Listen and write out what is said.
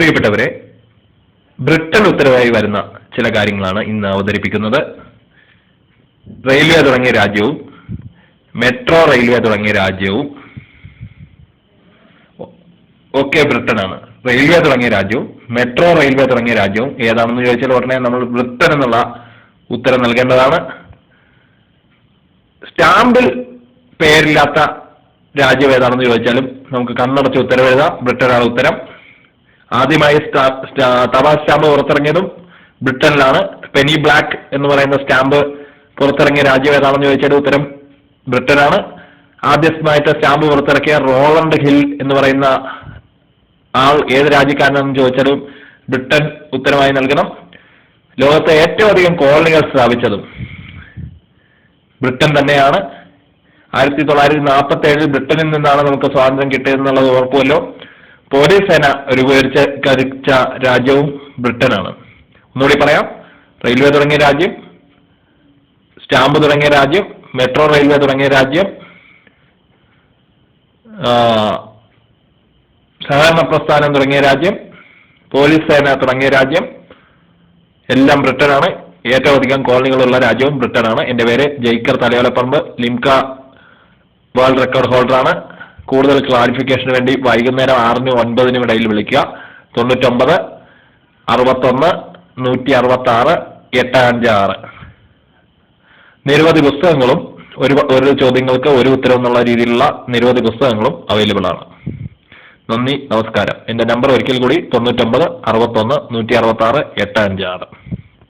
പ്രിയപ്പെട്ടവരെ, ബ്രിട്ടൻ ഉത്തരവായി വരുന്ന ചില കാര്യങ്ങളാണ് ഇന്ന് അവതരിപ്പിക്കുന്നത്. റെയിൽവേ തുടങ്ങിയ രാജ്യവും മെട്രോ റെയിൽവേ തുടങ്ങിയ രാജ്യവും ഒക്കെ ബ്രിട്ടനാണ്. റെയിൽവേ തുടങ്ങിയ രാജ്യവും മെട്രോ റെയിൽവേ തുടങ്ങിയ രാജ്യവും ഏതാണെന്ന് ചോദിച്ചാൽ ഉടനെ നമ്മൾ ബ്രിട്ടൻ എന്നുള്ള ഉത്തരം നൽകേണ്ടതാണ്. സ്റ്റാമ്പിൽ പേരില്ലാത്ത രാജ്യം ഏതാണെന്ന് ചോദിച്ചാലും നമുക്ക് കണ്ണടച്ച് ഉത്തരം എഴുതാം. ബ്രിട്ടനാണ് ഉത്തരം. ആദ്യമായി തപാൽ സ്റ്റാമ്പ് പുറത്തിറങ്ങിയതും ബ്രിട്ടനിലാണ്. പെനി ബ്ലാക്ക് എന്ന് പറയുന്ന സ്റ്റാമ്പ് പുറത്തിറങ്ങിയ രാജ്യം ഏതാണെന്ന് ചോദിച്ചാൽ ഉത്തരം ബ്രിട്ടനാണ്. ആദ്യമായിട്ട് സ്റ്റാമ്പ് പുറത്തിറക്കിയ റോളണ്ട് ഹിൽ എന്ന് പറയുന്ന ആൾ ഏത് രാജ്യക്കാരനാണെന്ന് ചോദിച്ചാലും ബ്രിട്ടൻ ഉത്തരമായി നൽകണം. ലോകത്തെ ഏറ്റവും അധികം കോളനികൾ സ്ഥാപിച്ചതും ബ്രിട്ടൻ തന്നെയാണ്. 1947 ബ്രിട്ടനിൽ നിന്നാണ് നമുക്ക് സ്വാതന്ത്ര്യം കിട്ടിയതെന്നുള്ളത് ഓർക്കുമല്ലോ. പോലീസ് സേന രൂപീകരിച്ച രാജ്യവും ബ്രിട്ടനാണ്. ഒന്നുകൂടി പറയാം: റെയിൽവേ തുടങ്ങിയ രാജ്യം, സ്റ്റാമ്പ് തുടങ്ങിയ രാജ്യം, മെട്രോ റെയിൽവേ തുടങ്ങിയ രാജ്യം, സഹകരണ പ്രസ്ഥാനം തുടങ്ങിയ രാജ്യം, പോലീസ് സേന തുടങ്ങിയ രാജ്യം എല്ലാം ബ്രിട്ടനാണ്. ഏറ്റവും അധികം കോളനികളുള്ള രാജ്യവും ബ്രിട്ടനാണ്. എൻ്റെ പേര് ജയ്ക്കർ തലയോലപ്പറമ്പ്, ലിംക വേൾഡ് റെക്കോർഡ് ഹോൾഡറാണ്. കൂടുതൽ ക്ലാരിഫിക്കേഷന് വേണ്ടി വൈകുന്നേരം 6-നും 9-നും ഇടയിൽ വിളിക്കുക. 99 61 166 856. നിരവധി പുസ്തകങ്ങളും ഒരു ചോദ്യങ്ങൾക്ക് ഒരു ഉത്തരം എന്നുള്ള രീതിയിലുള്ള നിരവധി പുസ്തകങ്ങളും അവൈലബിൾ ആണ്. നന്ദി, നമസ്കാരം. എൻ്റെ നമ്പർ ഒരിക്കൽ കൂടി 99 61 166 856.